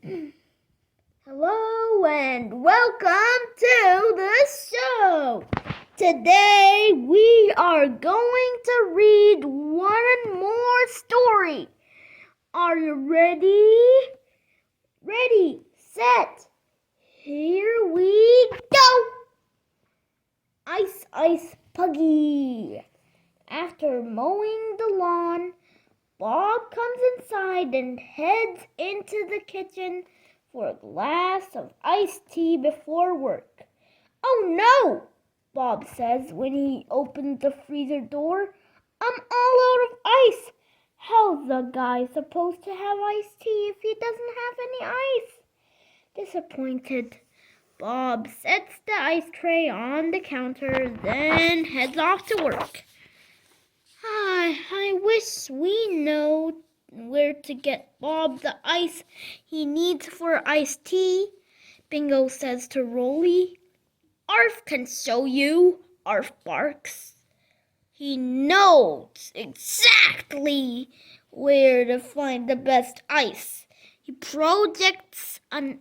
Hello and welcome to the show. Today we are going to read one more story. Are you ready? Ready, set, here we go. Ice, Ice, Puggy. After mowing the lawn, Bob comes inside and heads into the kitchen for a glass of iced tea before work. "Oh no," Bob says when he opens the freezer door. "I'm all out of ice. How's the guy supposed to have iced tea if he doesn't have any ice?" Disappointed, Bob sets the ice tray on the counter, then heads off to work. I wish we know where to get Bob the ice he needs for iced tea," Bingo says to Rolly. "Arf can show you," Arf barks. He knows exactly where to find the best ice. He projects an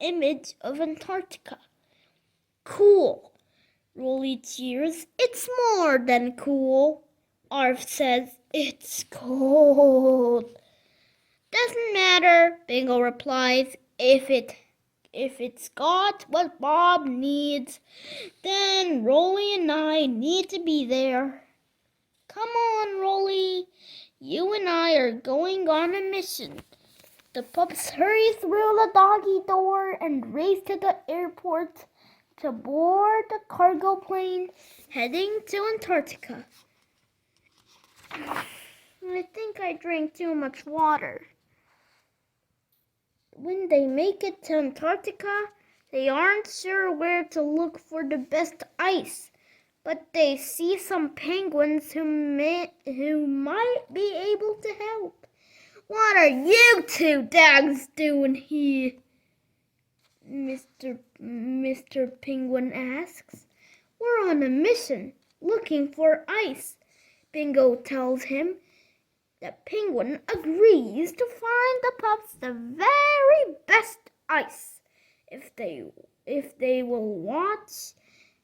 image of Antarctica. "Cool," Rolly cheers. "It's more than cool." Arf says, "It's cold." "Doesn't matter," Bingo replies. If it's got what Bob needs, then Rolly and I need to be there." "Come on, Rolly. You and I are going on a mission." The pups hurry through the doggy door and race to the airport to board the cargo plane heading to Antarctica. I think I drank too much water. When they make it to Antarctica, they aren't sure where to look for the best ice, but they see some penguins who might be able to help. "What are you two dogs doing here?" Mr. Penguin asks. "We're on a mission, looking for ice," Bingo tells him. The penguin agrees to find the pups the very best ice if they will watch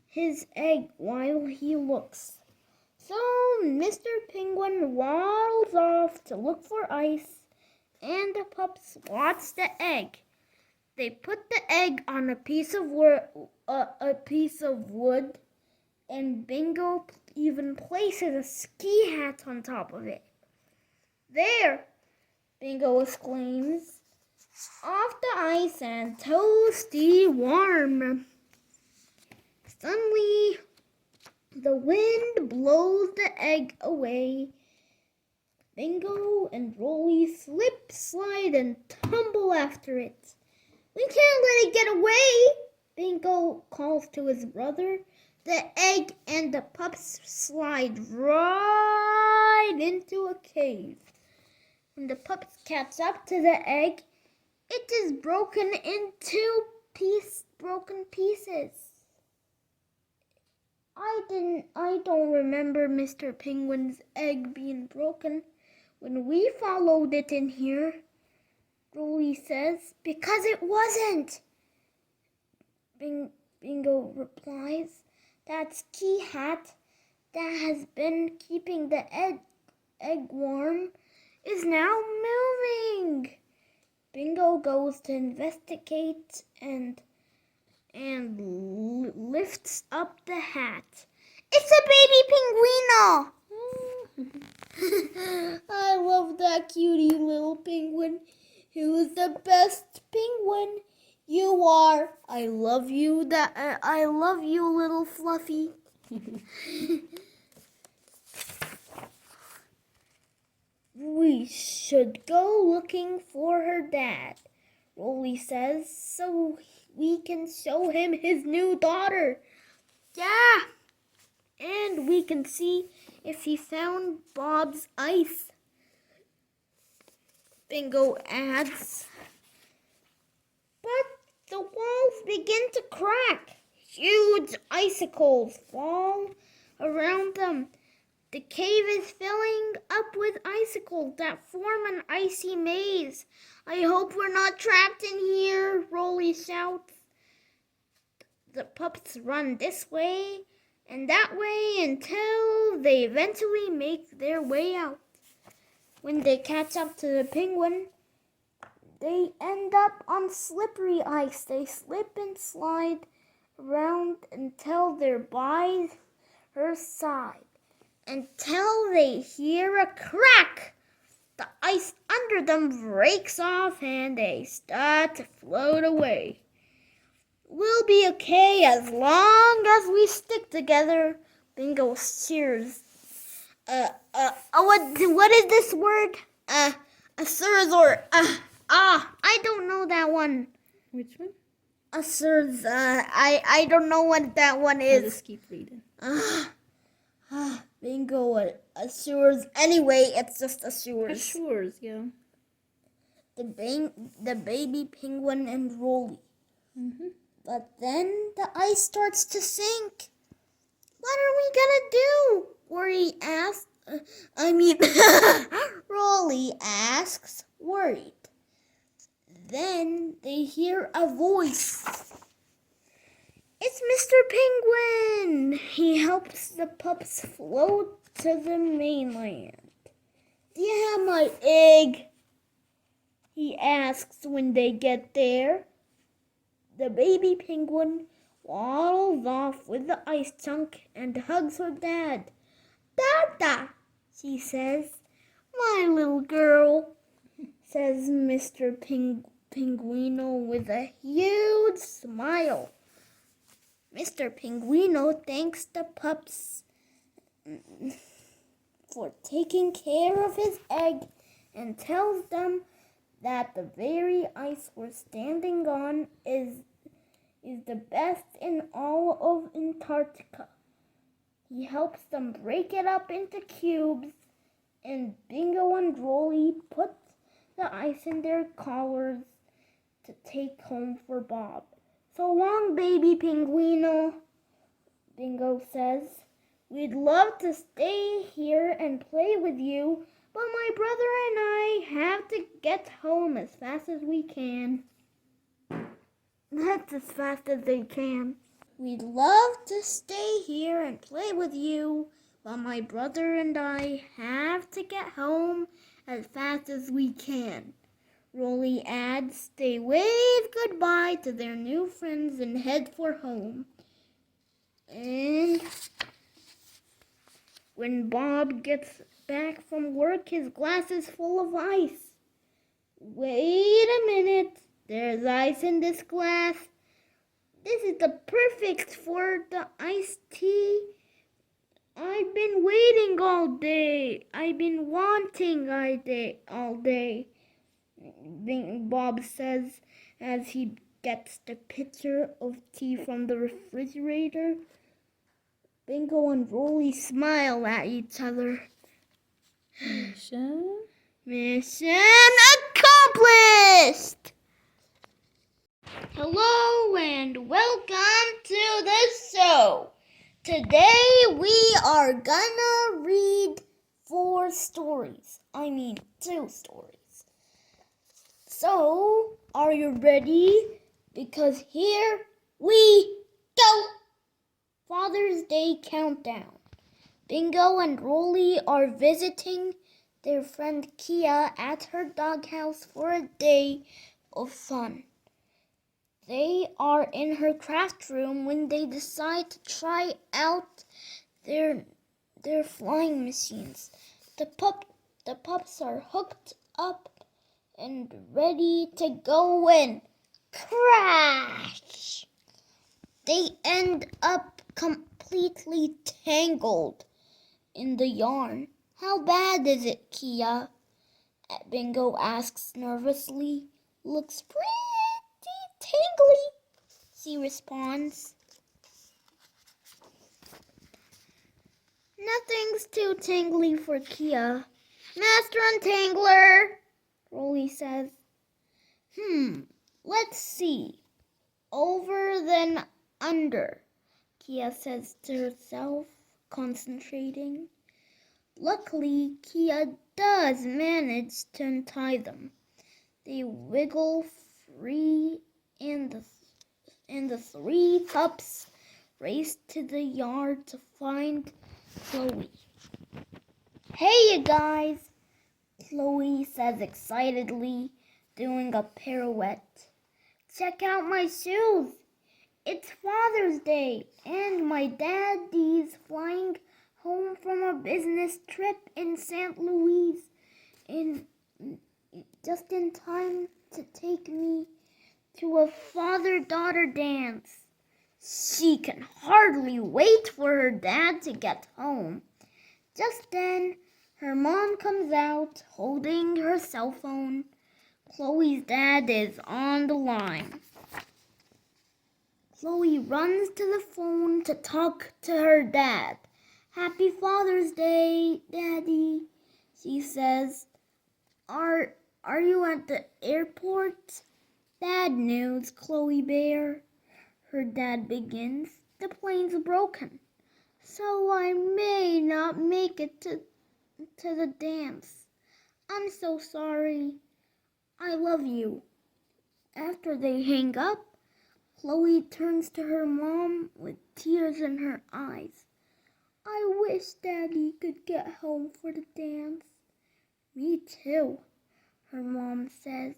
his egg while he looks. So Mr. Penguin waddles off to look for ice, and the pups watch the egg. They put the egg on a piece of wood, and Bingo even places a ski hat on top of it. "There!" Bingo exclaims. "Off the ice and toasty warm." Suddenly, the wind blows the egg away. Bingo and Rolly slip, slide, and tumble after it. "We can't let it get away," Bingo calls to his brother. The egg and the pups slide right into a cave. When the pups catch up to the egg, it is broken into broken pieces. I don't remember Mr. Penguin's egg being broken when we followed it in here," Rolly says. "Because it wasn't," Bingo replies. "That ski hat that has been keeping the egg warm is now moving." Bingo goes to investigate and lifts up the hat. "It's a baby penguino!" "I love that cutie little penguin. Who's the best penguin?" "You are. I love you, little Fluffy." "We should go looking for her dad," Rolly says, "so we can show him his new daughter." "Yeah, and we can see if he found Bob's ice," Bingo adds. But the walls begin to crack. Huge icicles fall around them. The cave is filling up with icicles that form an icy maze. I hope we're not trapped in here, Rolly shouts. The pups run this way and that way until they eventually make their way out. When they catch up to the penguin, they end up on slippery ice. They slip and slide around until they're by her side. Until they hear a crack. The ice under them breaks off and they start to float away. We'll be okay as long as we stick together. Bingo cheers. What is this word? A surzor. I don't know that one. Which one? A surz. I don't know what that one is. I'll just keep reading. Bingo, a sewers. Anyway, it's just a sewers. A sewers, yeah. The baby penguin and Rolly. Mm-hmm. But then the ice starts to sink. What are we gonna do? Worry asks. Rolly asks, worried. Then they hear a voice. It's Mr. Penguin. He helps the pups float to the mainland. Do you have my egg? He asks when they get there. The baby penguin waddles off with the ice chunk and hugs her dad. Dada, she says. My little girl, says Mr. Pinguino with a huge smile. Mr. Pinguino thanks the pups for taking care of his egg and tells them that the very ice we're standing on is the best in all of Antarctica. He helps them break it up into cubes, and Bingo and Rolly put the ice in their collars to take home for Bob. So long, baby Pinguino, Bingo says. We'd love to stay here and play with you, but my brother and I have to get home as fast as we can. That's as fast as they can. We'd love to stay here and play with you, but my brother and I have to get home as fast as we can. Rolly adds. They wave goodbye to their new friends and head for home. And when Bob gets back from work, his glass is full of ice. Wait a minute. There's ice in this glass. This is the perfect for the iced tea. I've been waiting all day. I've been wanting all day. Bob says as he gets the pitcher of tea from the refrigerator. Bingo and Rolly smile at each other. Mission accomplished! Hello and welcome to the show. Today we are gonna read 2 stories. So, are you ready? Because here we go! Father's Day Countdown. Bingo and Rolly are visiting their friend Kia at her doghouse for a day of fun. They are in her craft room when they decide to try out their flying machines. The pups are hooked up and ready to go in. Crash! They end up completely tangled in the yarn. How bad is it, Kia? Bingo asks nervously. Looks pretty tangly, she responds. Nothing's too tangly for Kia. Master Untangler, Rolly says. Let's see. Over then under, Kia says to herself, concentrating. Luckily, Kia does manage to untie them. They wiggle free and the three pups race to the yard to find Chloe. Hey, you guys, Chloe says excitedly, doing a pirouette. Check out my shoes. It's Father's Day, and my daddy's flying home from a business trip in St. Louis just in time to take me to a father-daughter dance. She can hardly wait for her dad to get home. Just then, her mom comes out holding her cell phone. Chloe's dad is on the line. Chloe runs to the phone to talk to her dad. Happy Father's Day, Daddy, she says. Are you at the airport? Bad news, Chloe Bear. Her dad begins. The plane's broken, so I may not make it to the dance. I'm so sorry. I love you. After they hang up, Chloe turns to her mom with tears in her eyes. I wish Daddy could get home for the dance. Me too, her mom says.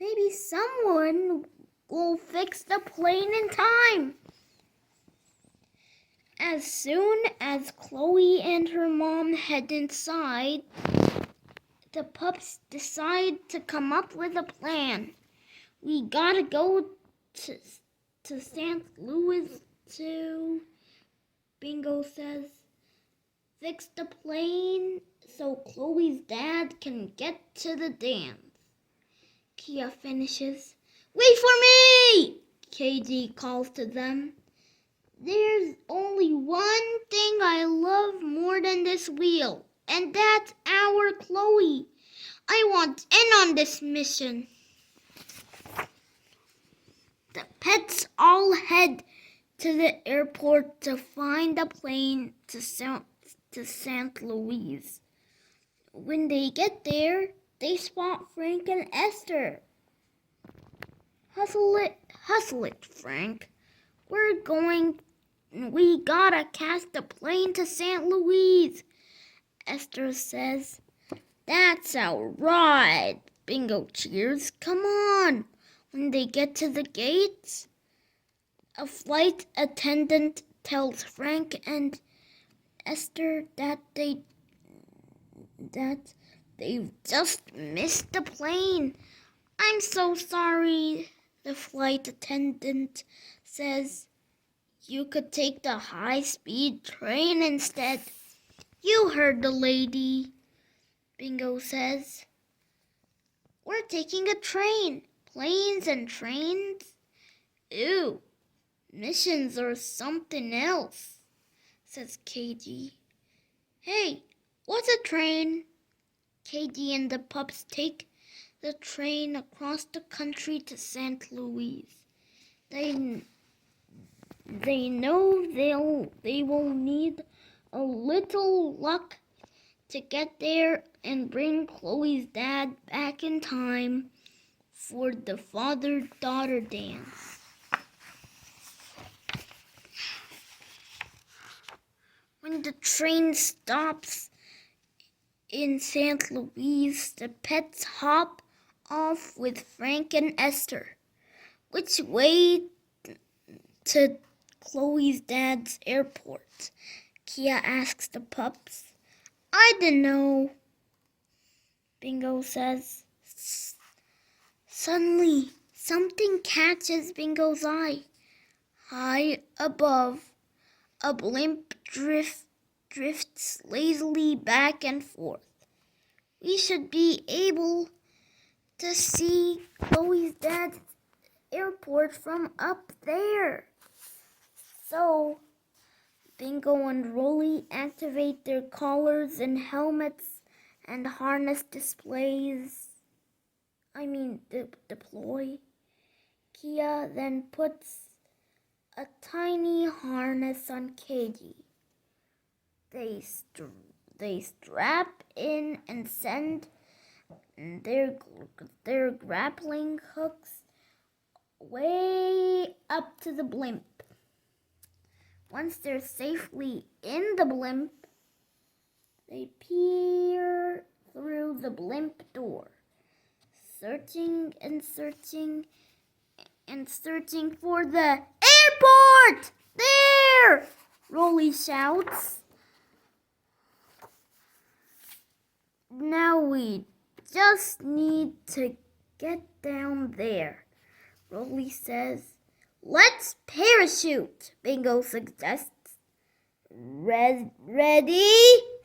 Maybe someone will fix the plane in time. As soon as Chloe and her mom head inside, the pups decide to come up with a plan. We gotta go to St. Louis to, Bingo says, fix the plane so Chloe's dad can get to the dance. Kia finishes. Wait for me! KG calls to them. There's only one thing I love more than this wheel, and that's our Chloe. I want in on this mission. The pets all head to the airport to find a plane to St. Louis. When they get there, they spot Frank and Esther. Hustle it, Frank. We gotta catch the plane to St. Louis, Esther says. That's our ride. Bingo cheers. Come on. When they get to the gates, a flight attendant tells Frank and Esther that they've just missed the plane. I'm so sorry, the flight attendant says. You could take the high-speed train instead. You heard the lady, Bingo says. We're taking a train. Planes and trains? Ew, missions or something else, says KG. Hey, what's a train? KG and the pups take the train across the country to St. Louis. They know they will need a little luck to get there and bring Chloe's dad back in time for the father-daughter dance. When the train stops in St. Louis, the pets hop off with Frank and Esther. Which way to Chloe's dad's airport? Kia asks the pups. I don't know, Bingo says. Suddenly, something catches Bingo's eye. High above, a blimp drifts lazily back and forth. We should be able to see Chloe's dad's airport from up there. So, Bingo and Rolly activate their collars and helmets and harness deploy. Kia then puts a tiny harness on KG. They They strap in and send their grappling hooks way up to the blimp. Once they're safely in the blimp, they peer through the blimp door, searching for the airport! There! Rolly shouts. Now we just need to get down there, Rolly says. Let's parachute, Bingo suggests. Ready,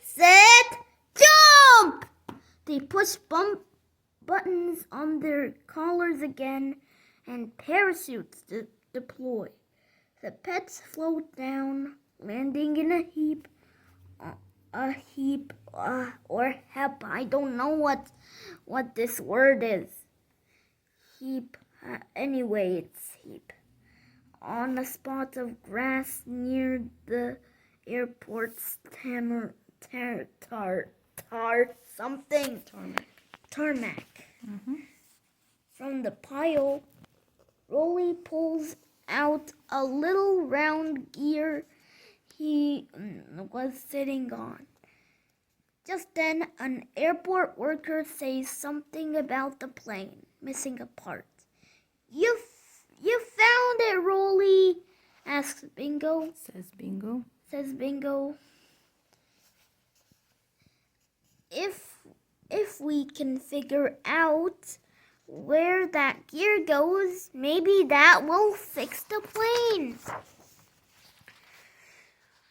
set, jump! They push buttons on their collars again and parachutes deploy. The pets float down, landing in a heap, or heap. I don't know what this word is. Heap. Anyway, it's heap. On a spot of grass near the airport's tarmac. Mm-hmm. From the pile, Rolly pulls out a little round gear he was sitting on. Just then, an airport worker says something about the plane missing a part. You found it, Rolly, asks Bingo. Says Bingo. If we can figure out where that gear goes, maybe that will fix the plane.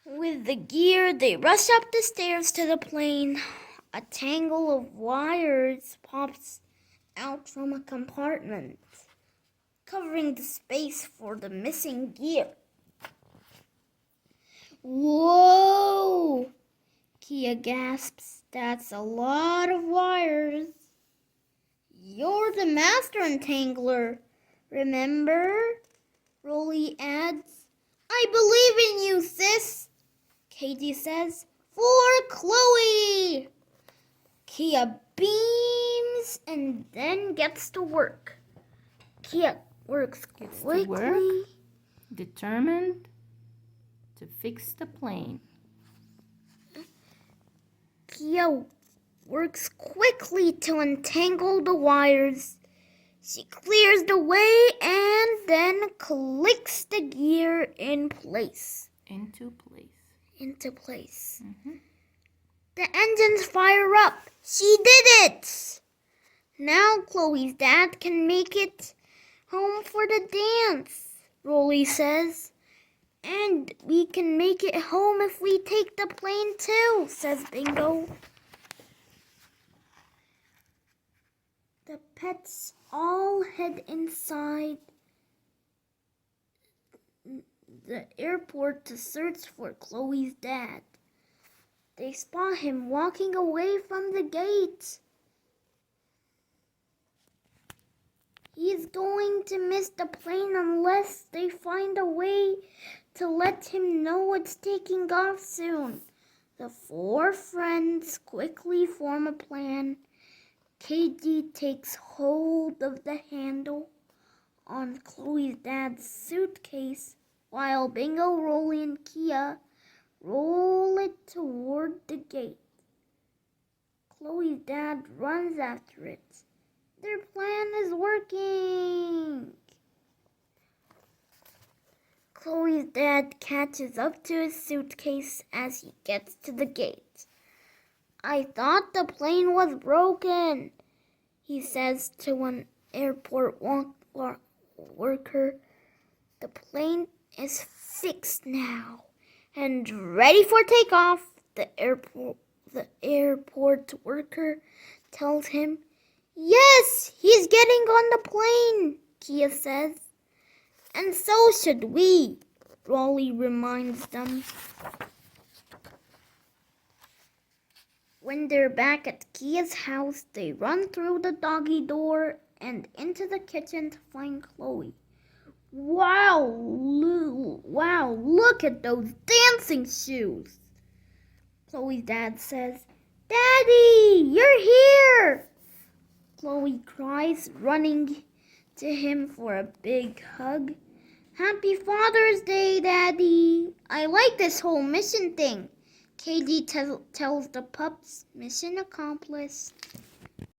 With the gear, they rush up the stairs to the plane. A tangle of wires pops out from a compartment, covering the space for the missing gear. Whoa! Kia gasps. That's a lot of wires. You're the master entangler, remember? Rolly adds. I believe in you, sis, Katie says. For Chloe! Kia beams and then gets to work. Kia works quickly. Determined to fix the plane. Kia works quickly to untangle the wires. She clears the way and then clicks the gear into place. Mm-hmm. The engines fire up. She did it! Now Chloe's dad can make it home for the dance, Rolly says. And we can make it home if we take the plane too, says Bingo. The pets all head inside the airport to search for Chloe's dad. They spot him walking away from the gate. He's going to miss the plane unless they find a way to let him know it's taking off soon. The four friends quickly form a plan. Katie takes hold of the handle on Chloe's dad's suitcase, while Bingo, Rolly, and Kia roll it toward the gate. Chloe's dad runs after it. Their plan is working. Chloe's dad catches up to his suitcase as he gets to the gate. I thought the plane was broken, he says to an airport worker. The plane is fixed now and ready for takeoff. The airport worker tells him. Yes, he's getting on the plane, Kia says. And so should we, Rolly reminds them. When they're back at Kia's house, they run through the doggy door and into the kitchen to find Chloe. Wow, look at those dancing shoes, Chloe's dad says, Daddy, you're here! Chloe cries, running to him for a big hug. Happy Father's Day, Daddy! I like this whole mission thing. Katie tells the pups, mission accomplished.